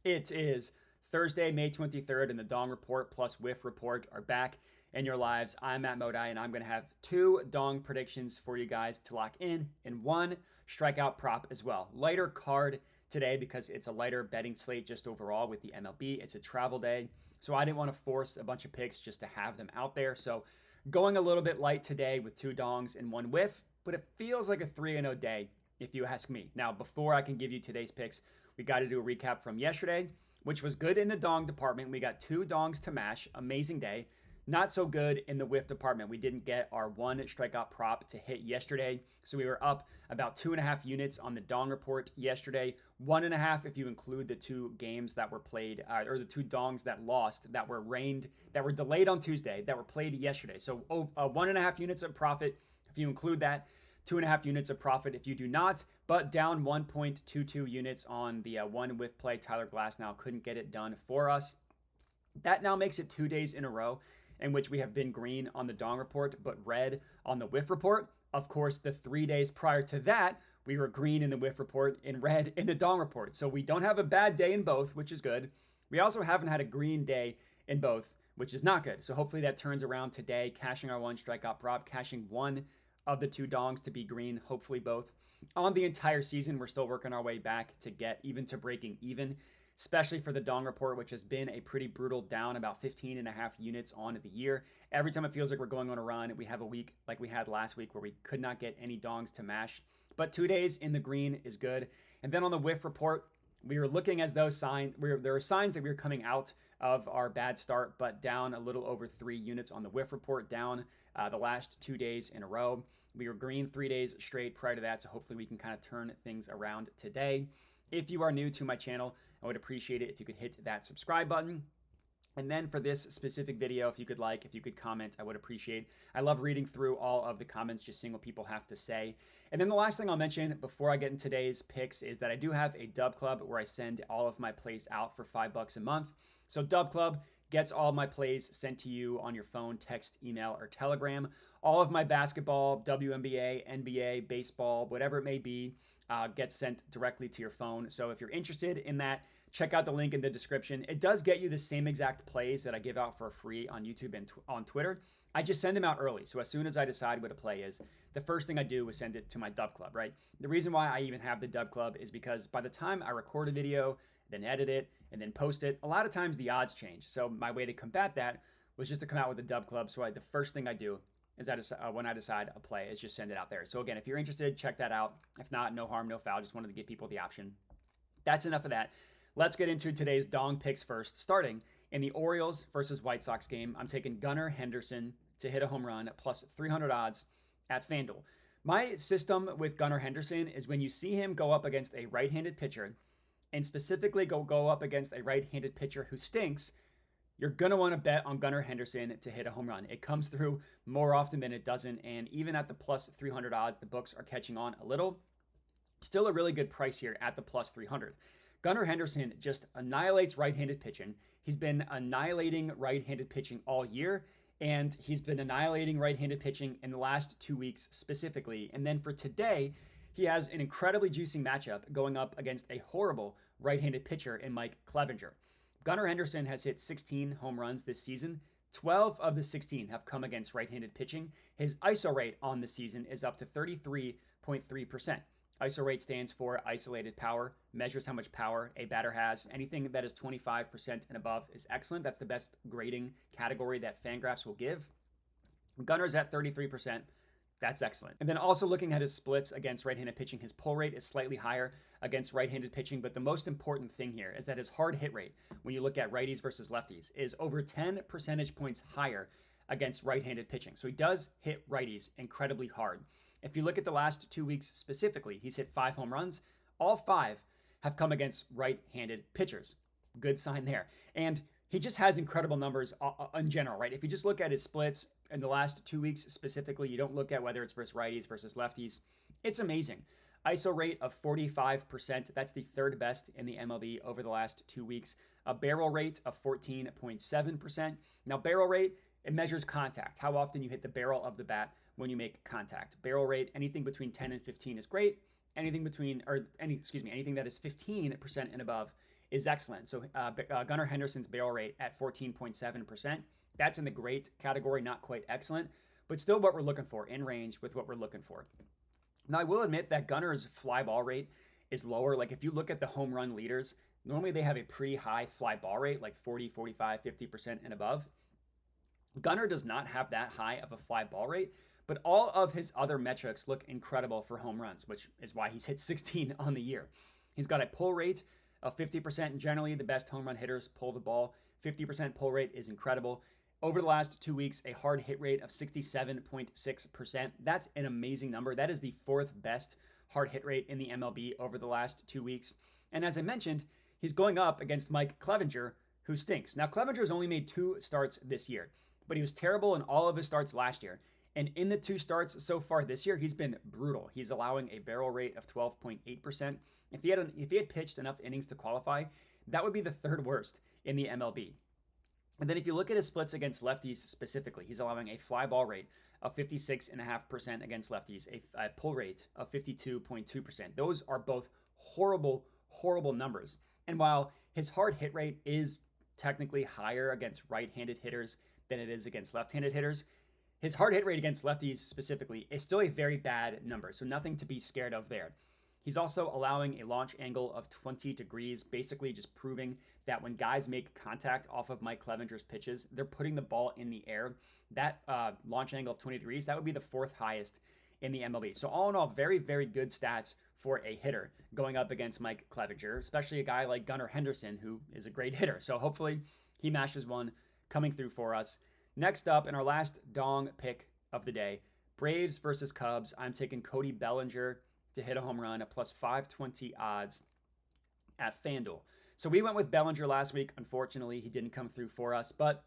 It is Thursday, May 23rd, and the Dong Report plus Whiff Report are back in your lives. I'm Matt Modi, and I'm going to have two Dong predictions for you guys to lock in, and one strikeout prop as well. Lighter card today because it's a lighter betting slate just overall with the MLB. It's a travel day, so I didn't want to force a bunch of picks just to have them out there. So going a little bit light today with two Dongs and one Whiff, but it feels like a 3-0 day if you ask me. Now, before I can give you today's picks, we got to do a recap from yesterday, which was good in the Dong department. We got two Dongs to mash. Amazing day. Not so good in the Whiff department. We didn't get our one strikeout prop to hit yesterday. So we were up about 2.5 units on the Dong report yesterday. 1.5 if you include the two games that were played, or the two Dongs that lost, that were delayed on Tuesday, that were played yesterday. So 1.5 units of profit if you include that. 2.5 units of profit if you do not, but down 1.22 units on the one Whiff play. Tyler Glasnow couldn't get it done for us. That now makes it 2 days in a row in which we have been green on the Dong report, but red on the Whiff report. Of course, the 3 days prior to that, we were green in the Whiff report and red in the Dong report. So we don't have a bad day in both, which is good. We also haven't had a green day in both, which is not good. So hopefully that turns around today, cashing our one strikeout prop, cashing one of the two Dongs to be green, hopefully both. On the entire season, we're still working our way back to get even to breaking even, especially for the Dong report, which has been a pretty brutal down, about 15.5 units on the year. Every time it feels like we're going on a run, we have a week like we had last week where we could not get any Dongs to mash. But 2 days in the green is good. And then on the Whiff report, we were looking as though there were signs that we were coming out of our bad start, but down a little over 3 units on the Whiff report, down the last 2 days in a row. We were green 3 days straight prior to that, so hopefully we can kind of turn things around today. If you are new to my channel, I would appreciate it if you could hit that subscribe button. And then for this specific video, if you could comment, I would appreciate. I love reading through all of the comments, just seeing what people have to say. And then the last thing I'll mention before I get in today's picks is that I do have a Dub Club where I send all of my plays out for $5 a month. So Dub Club gets all my plays sent to you on your phone, text, email, or Telegram. All of my basketball, WNBA, NBA, baseball, whatever it may be, gets sent directly to your phone. So if you're interested in that, check out the link in the description. It does get you the same exact plays that I give out for free on YouTube and on Twitter. I just send them out early. So as soon as I decide what a play is, the first thing I do is send it to my Dub Club, right? The reason why I even have the Dub Club is because by the time I record a video, then edit it, and then post it, a lot of times the odds change. So my way to combat that was just to come out with the Dub Club. So the first thing I do is when I decide a play is just send it out there. So again, if you're interested, check that out. If not, no harm, no foul. Just wanted to give people the option. That's enough of that. Let's get into today's Dong picks first. Starting in the Orioles versus White Sox game, I'm taking Gunnar Henderson to hit a home run plus 300 odds at FanDuel. My system with Gunnar Henderson is when you see him go up against a right-handed pitcher, and specifically go up against a right-handed pitcher who stinks, you're going to want to bet on Gunnar Henderson to hit a home run. It comes through more often than it doesn't, and even at the plus 300 odds, the books are catching on a little. Still a really good price here at the plus 300. Gunnar Henderson just annihilates right-handed pitching. He's been annihilating right-handed pitching all year, and he's been annihilating right-handed pitching in the last 2 weeks specifically. And then for today, he has an incredibly juicy matchup going up against a horrible right-handed pitcher in Mike Clevenger. Gunnar Henderson has hit 16 home runs this season. 12 of the 16 have come against right-handed pitching. His ISO rate on the season is up to 33.3%. ISO rate stands for isolated power, measures how much power a batter has. Anything that is 25% and above is excellent. That's the best grading category that Fangraphs will give. Gunnar's at 33%. That's excellent. And then also looking at his splits against right-handed pitching, his pull rate is slightly higher against right-handed pitching, but the most important thing here is that his hard hit rate, when you look at righties versus lefties, is over 10 percentage points higher against right-handed pitching. So he does hit righties incredibly hard. If you look at the last 2 weeks specifically, he's hit 5 home runs. All 5 have come against right-handed pitchers. Good sign there. And he just has incredible numbers in general, right? If you just look at his splits in the last 2 weeks specifically, you don't look at whether it's versus righties versus lefties. It's amazing. ISO rate of 45%. That's the third best in the MLB over the last 2 weeks. A barrel rate of 14.7%. Now, barrel rate, it measures contact, how often you hit the barrel of the bat when you make contact. Barrel rate, anything between 10 and 15 is great. Anything that is 15% and above is excellent. So Gunnar Henderson's barrel rate at 14.7%. That's in the great category, not quite excellent, but still what we're looking for, in range with what we're looking for. Now, I will admit that Gunnar's fly ball rate is lower. Like if you look at the home run leaders, normally they have a pretty high fly ball rate, like 40, 45, 50% and above. Gunnar does not have that high of a fly ball rate, but all of his other metrics look incredible for home runs, which is why he's hit 16 on the year. He's got a pull rate of 50%, and generally the best home run hitters pull the ball. 50% pull rate is incredible. Over the last 2 weeks, a hard hit rate of 67.6%. That's an amazing number. That is the fourth best hard hit rate in the MLB over the last 2 weeks. And as I mentioned, he's going up against Mike Clevinger, who stinks. Now, Clevinger's only made 2 starts this year, but he was terrible in all of his starts last year. And in the 2 starts so far this year, he's been brutal. He's allowing a barrel rate of 12.8%. If he had pitched enough innings to qualify, that would be the 3rd worst in the MLB. And then if you look at his splits against lefties specifically, he's allowing a fly ball rate of 56.5% against lefties, a pull rate of 52.2%. Those are both horrible, horrible numbers. And while his hard hit rate is technically higher against right-handed hitters than it is against left-handed hitters, his hard hit rate against lefties specifically is still a very bad number, so nothing to be scared of there. He's also allowing a launch angle of 20 degrees, basically just proving that when guys make contact off of Mike Clevinger's pitches, they're putting the ball in the air. That launch angle of 20 degrees, that would be the 4th highest in the MLB. So all in all, very, very good stats for a hitter going up against Mike Clevinger, especially a guy like Gunnar Henderson, who is a great hitter. So hopefully he matches one coming through for us. Next up, in our last dong pick of the day, Braves versus Cubs. I'm taking Cody Bellinger to hit a home run at plus 520 odds at FanDuel. So we went with Bellinger last week. Unfortunately, he didn't come through for us, but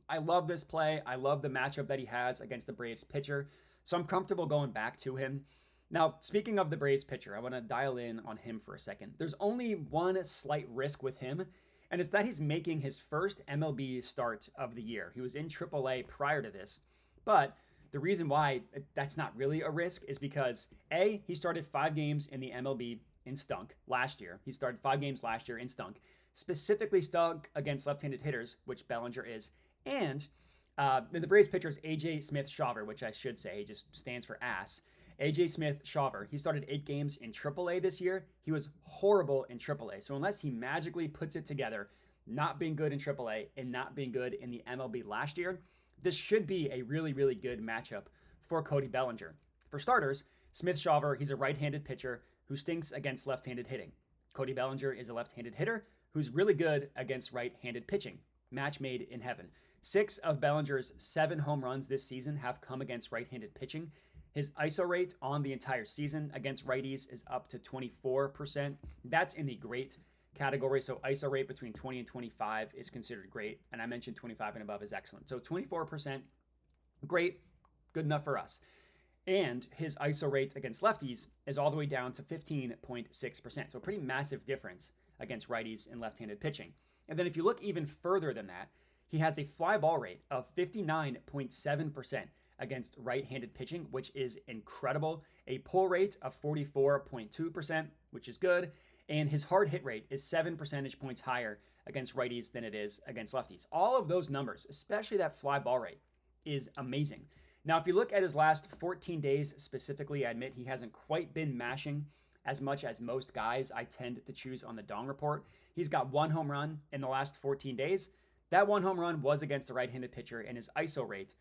I love this play. I love the matchup that he has against the Braves pitcher. So I'm comfortable going back to him. Now, speaking of the Braves pitcher, I want to dial in on him for a second. There's only one slight risk with him, and it's that he's making his first MLB start of the year. He was in AAA prior to this, but the reason why that's not really a risk is because, A, he started 5 games in the MLB and stunk last year. He started 5 games last year and stunk, specifically stunk against left-handed hitters, which Bellinger is, and the Braves pitcher is A.J. Smith-Shawver, which I should say, he just stands for ass. A.J. Smith-Shawver, he started 8 games in AAA this year. He was horrible in AAA. So unless he magically puts it together, not being good in AAA and not being good in the MLB last year, this should be a really, really good matchup for Cody Bellinger. For starters, Smith-Shawver, he's a right-handed pitcher who stinks against left-handed hitting. Cody Bellinger is a left-handed hitter who's really good against right-handed pitching. Match made in heaven. 6 of Bellinger's 7 home runs this season have come against right-handed pitching. His ISO rate on the entire season against righties is up to 24%. That's in the great category. So ISO rate between 20 and 25 is considered great. And I mentioned 25 and above is excellent. So 24%, great, good enough for us. And his ISO rate against lefties is all the way down to 15.6%. So a pretty massive difference against righties and left-handed pitching. And then if you look even further than that, he has a fly ball rate of 59.7% against right-handed pitching, which is incredible. A pull rate of 44.2%, which is good. And his hard hit rate is 7 percentage points higher against righties than it is against lefties. All of those numbers, especially that fly ball rate, is amazing. Now, if you look at his last 14 days specifically, I admit he hasn't quite been mashing as much as most guys I tend to choose on the Dong Report. He's got 1 home run in the last 14 days. That 1 home run was against a right-handed pitcher, and his ISO rate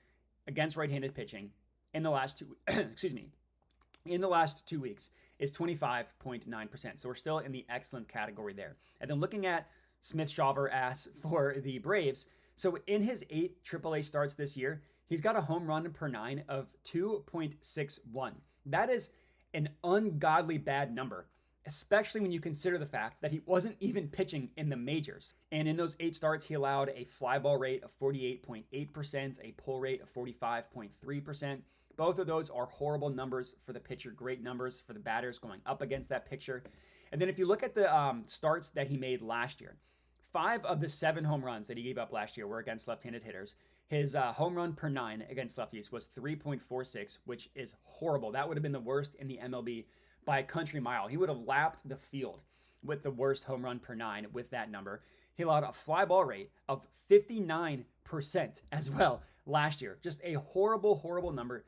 against right-handed pitching in the last 2 weeks is 25.9%. So we're still in the excellent category there. And then looking at Smith-Shawver ass for the Braves. So in his 8 AAA starts this year, he's got a home run per 9 of 2.61. That is an ungodly bad number, especially when you consider the fact that he wasn't even pitching in the majors. And in those 8 starts, he allowed a fly ball rate of 48.8%, a pull rate of 45.3%. Both of those are horrible numbers for the pitcher, great numbers for the batters going up against that pitcher. And then if you look at the starts that he made last year, 5 of the 7 home runs that he gave up last year were against left-handed hitters. His home run per 9 against lefties was 3.46, which is horrible. That would have been the worst in the MLB by a country mile. He would have lapped the field. with the worst home run per 9 with that number. He allowed a fly ball rate of 59% as well last year. Just a horrible, horrible number.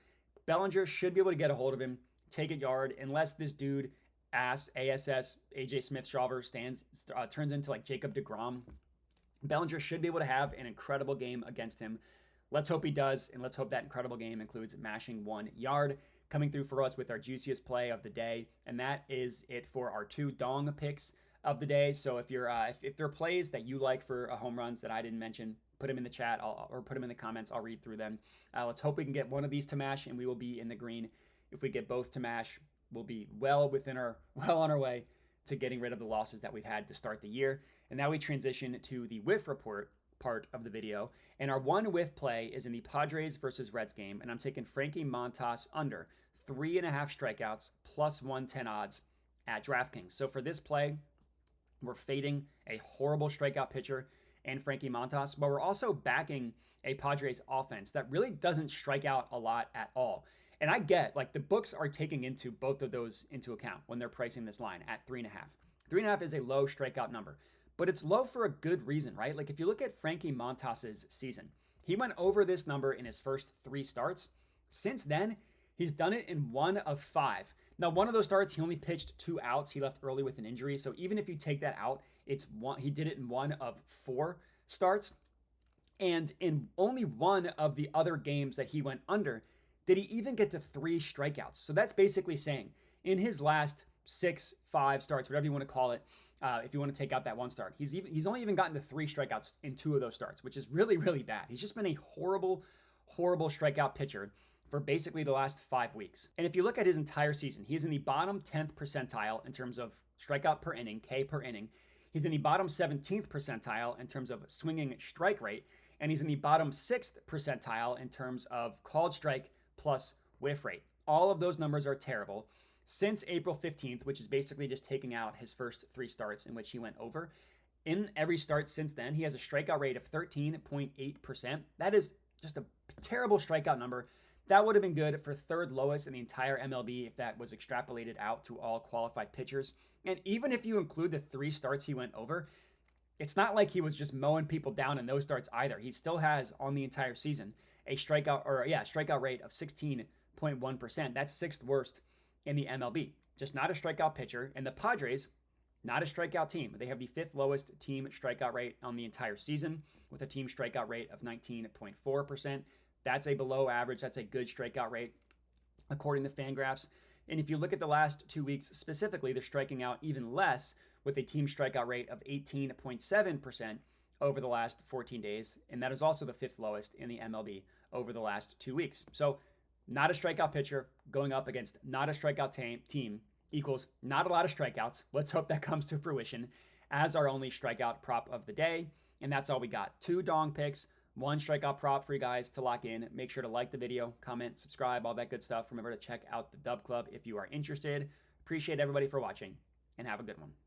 Bellinger should be able to get a hold of him, take it yard, unless this dude ASS AJ Smith-Shawver turns into like Jacob deGrom. Bellinger should be able to have an incredible game against him. Let's hope he does, and let's hope that incredible game includes mashing 1 yard. Coming through for us with our juiciest play of the day, and that is it for our 2 dong picks of the day. So if you're if there are plays that you like for home runs that I didn't mention, put them in the chat or put them in the comments. I'll read through them. Let's hope we can get one of these to mash, and we will be in the green. If we get both to mash, we'll be well on our way to getting rid of the losses that we've had to start the year. And now we transition to the whiff report part of the video. And our 1 whiff play is in the Padres versus Reds game, and I'm taking Frankie Montas under 3.5 strikeouts plus 110 odds at DraftKings. So for this play, we're fading a horrible strikeout pitcher and Frankie Montas, but we're also backing a Padres offense that really doesn't strike out a lot at all. And I get, like, the books are taking into both of those into account when they're pricing this line at 3.5. 3.5 is a low strikeout number, but it's low for a good reason, right? Like, if you look at Frankie Montas's season, he went over this number in his first 3 starts. Since then, he's done it in 1 of 5. Now, one of those starts, he only pitched 2 outs. He left early with an injury. So even if you take that out, he did it in 1 of 4 starts. And in only 1 of the other games that he went under, did he even get to 3 strikeouts. So that's basically saying in his last 6, 5 starts, whatever you want to call it, if you want to take out that 1 start, he's only even gotten to 3 strikeouts in 2 of those starts, which is really, really bad. He's just been a horrible, horrible strikeout pitcher for basically the last 5 weeks. And if you look at his entire season, he's in the bottom 10th percentile in terms of strikeout per inning, K per inning. He's in the bottom 17th percentile in terms of swinging strike rate, and he's in the bottom 6th percentile in terms of called strike plus whiff rate. All of those numbers are terrible. Since April 15th, which is basically just taking out his first 3 starts in which he went over, in every start since then, he has a strikeout rate of 13.8%. That is just a terrible strikeout number. That would have been good for 3rd lowest in the entire MLB if that was extrapolated out to all qualified pitchers. And even if you include the 3 starts he went over, it's not like he was just mowing people down in those starts either. He still has, on the entire season, a strikeout rate of 16.1%. That's 6th worst in the MLB. Just not a strikeout pitcher. And the Padres, not a strikeout team. They have the 5th lowest team strikeout rate on the entire season with a team strikeout rate of 19.4%. That's a below average. That's a good strikeout rate according to FanGraphs. And if you look at the last 2 weeks specifically, they're striking out even less with a team strikeout rate of 18.7% over the last 14 days. And that is also the 5th lowest in the MLB over the last 2 weeks. So not a strikeout pitcher going up against not a strikeout team equals not a lot of strikeouts. Let's hope that comes to fruition as our only strikeout prop of the day. And that's all we got. 2 dong picks, 1 strikeout prop for you guys to lock in. Make sure to like the video, comment, subscribe, all that good stuff. Remember to check out the Dub Club if you are interested. Appreciate everybody for watching, and have a good one.